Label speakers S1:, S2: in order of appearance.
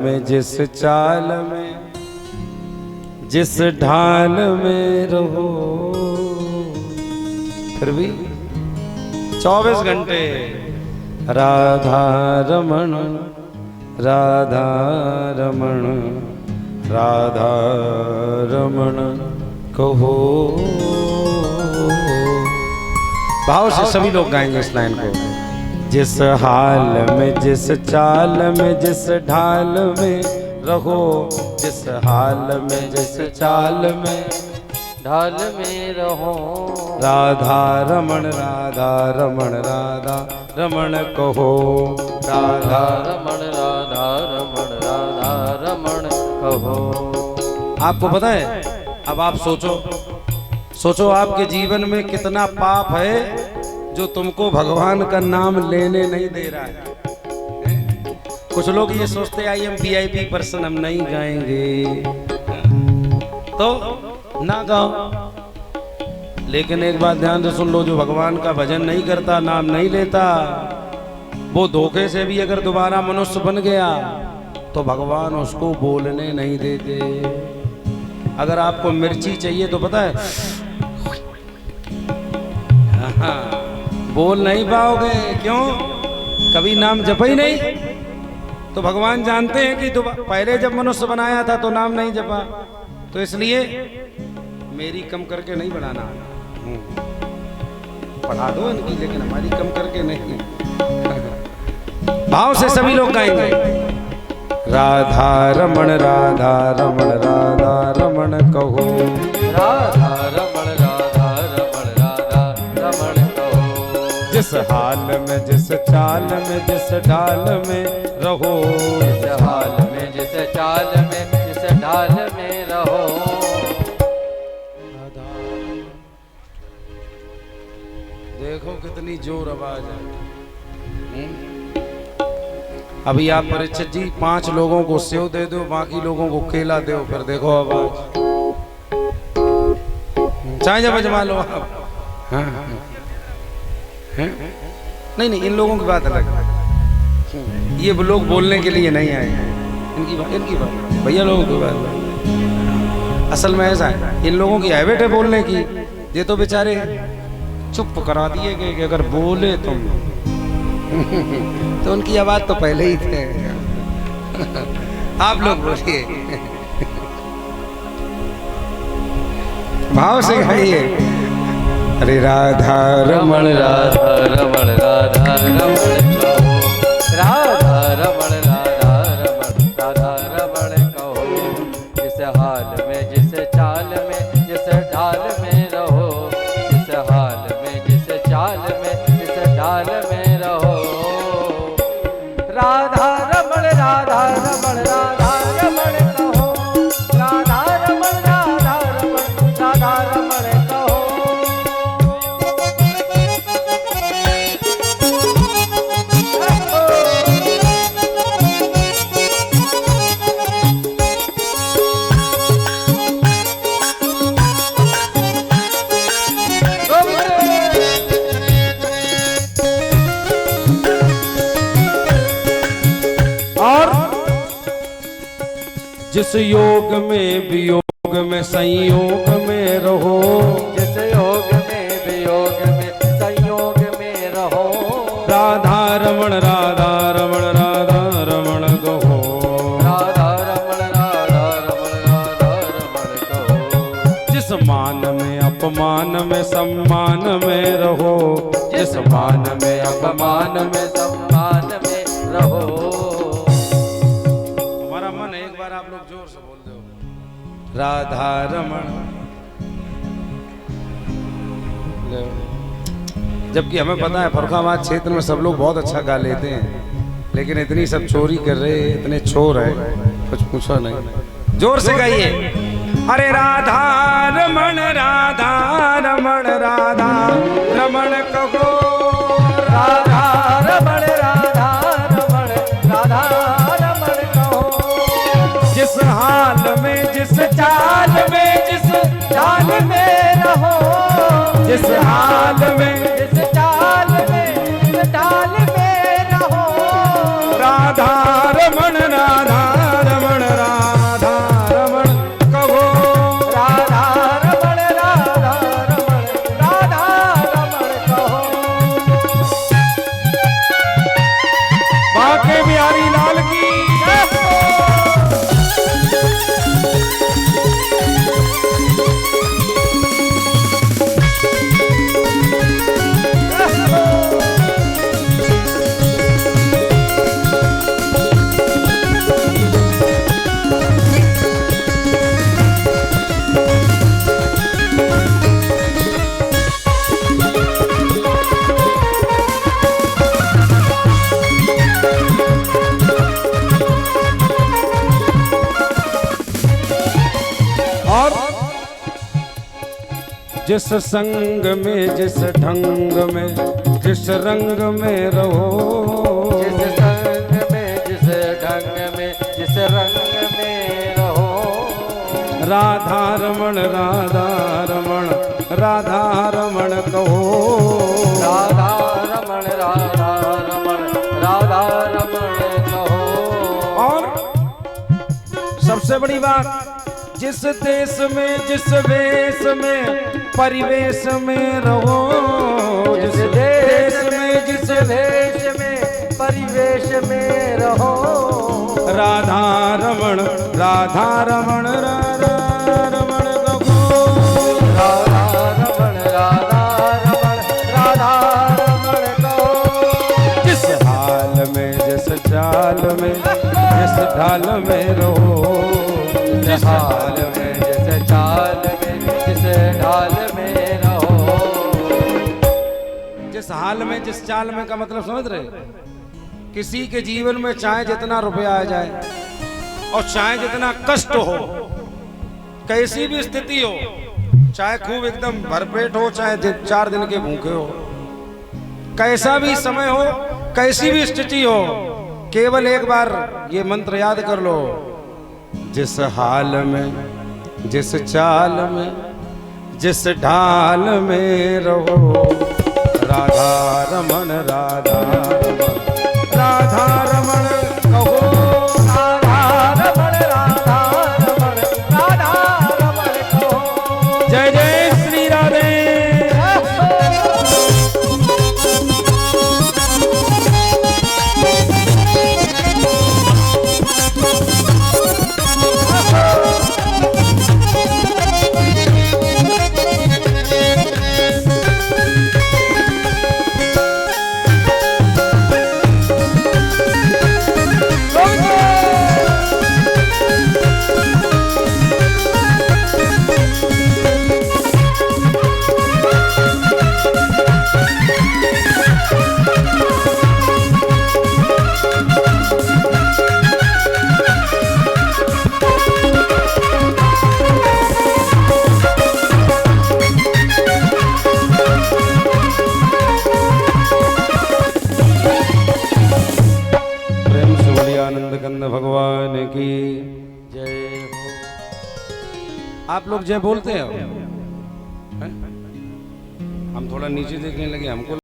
S1: में जिस चाल में जिस ढाल में रहो, फिर भी 24 घंटे राधा रमण राधा रमण राधा रमण कहो। भाव से सभी लोग गाएंगे इस लाइन को। जिस हाल में जिस चाल में जिस ढाल में रहो, जिस हाल में जिस चाल में
S2: ढाल में रहो,
S1: राधा रमण राधा रमण राधा रमण कहो। राधा
S2: रमण राधा रमण राधा रमण कहो।
S1: आपको पता है, अब आप सोचो आपके जीवन में कितना पाप है जो तुमको भगवान का नाम लेने नहीं दे रहा है। कुछ लोग ये सोचते हैं हम VIP पर्सन, हम नहीं गाएंगे, तो ना गाओ। लेकिन एक बात ध्यान से सुन लो, जो भगवान का भजन नहीं करता, नाम नहीं लेता, वो धोखे से भी अगर दोबारा मनुष्य बन गया तो भगवान उसको बोलने नहीं देते। अगर आपको मिर्ची चाहिए तो पता है बोल नहीं पाओगे। क्यों? कभी नाम जपा ही नहीं। तो भगवान जानते हैं कि तो पहले जब मनुष्य बनाया था तो नाम नहीं जपा, तो इसलिए मेरी कम करके नहीं बनाना। पढ़ा दो इनकी, लेकिन हमारी कम करके नहीं। भाव से सभी लोग गाएंगे। राधा रमण राधा रमण राधा रमण कहो।
S2: राधा रमण राधा रमण राधा रमण कहो।
S1: जिस हाल में जिस चाल में जिस ढाल में रहो,
S2: जिस हाल में जिस चाल में जिस ढाल में रहो।
S1: देखो कितनी जोर आवाज है। अभी आप परीक्षित जी 5 लोगों को सेव दे दो, बाकी लोगों को केला दो, फिर देखो आवाज। चाहे जब अजमा लो आप। हाँ, हाँ। नहीं, इन लोगों की बात अलग है। ये लोग बोलने के लिए नहीं आए हैं। इनकी बात भैया लोगों की बात। असल में ऐसा है, इन लोगों की हैबिट है बोलने की। ये तो बेचारे चुप करा दिए गए कि अगर बोले तुम तो उनकी आवाज तो पहले ही थे। आप लोग बोलिए, भाव से गाइए। अरे राधा रमण
S2: राधा रमण राधा रमण कहो। राधा रमण राधा रमण राधा रमण कहो। जिस हाल में जिस चाल में जिस ढाल में रहो, जिस हाल में जिस चाल में जिस ढाल में रहो। राधा रमण राधा रमण राधा रमण कहो। राधा रमण राधा रमण राधा रमण कहो।
S1: जिस योग में वियोग में संयोग में रहो,
S2: जिस योग में वियोग में संयोग में रहो।
S1: राधा रमण राधा रमण राधा रमण कहो।
S2: राधा रमण राधा रमण राधा रमण कहो।
S1: जिस मान में अपमान में सम्मान में रहो,
S2: जिस मान में अपमान में सम्मान में रहो।
S1: हमारा मन है, एक बार आप लोग जोर से बोल दो। राधा रमण। जबकि हमें पता है फर्रुखाबाद क्षेत्र में सब लोग बहुत अच्छा गा लेते हैं, लेकिन इतनी सब चोरी कर रहे, इतने चोर है, कुछ पूछो नहीं। जोर से गाइए। अरे राधा रमण राधा रमण राधा रमण कहो।
S2: राधा रमण राधा रमण राधा रमण कहो।
S1: जिस हाल में जिस चाल में जिस
S2: चाल में रहो,
S1: जिस हाल में
S2: जिस चाल में जिस चाल में रहो।
S1: राधा रमण राधा जिस संग में जिस ढंग में जिस रंग में रहो,
S2: जिस संग में जिस ढंग में जिस रंग में रहो।
S1: राधा रमण राधा रमण राधा रमण कहो,
S2: राधा रमण राधा रमण राधा रमण कहो।
S1: और सबसे बड़ी बात, जिस देश में जिस वेश में परिवेश में रहो,
S2: जिस देश में जिस वेश में परिवेश में रहो।
S1: राधा रमण राधा रमण राधा रमण कहो,
S2: राधा रमण राधा रमण राधा रमण कहो।
S1: जिस हाल में जिस चाल में जिस ढाल में रहो,
S2: जिस हाल में जिस चाल में जिस ढाल में रहो।
S1: जिस हाल में जिस चाल में का मतलब समझ रहे? किसी के जीवन में चाहे जितना रुपया आ जाए और चाहे जितना कष्ट हो, कैसी भी स्थिति हो, चाहे खूब एकदम भरपेट हो चाहे 4 दिन के भूखे हो, कैसा भी समय हो, कैसी भी स्थिति हो, केवल एक बार ये मंत्र याद कर लो, जिस हाल में जिस चाल में जिस ढाल में रहो। राधा रमण राधा रमण राधा रमण कहो,
S2: राधा रमण राधा रमण राधा रमण कहो।
S1: जय जय श्री राधे। भगवान की
S2: जय हो।
S1: आप लोग जय बोलते हैं? हम थोड़ा नीचे देखने लगे, हमको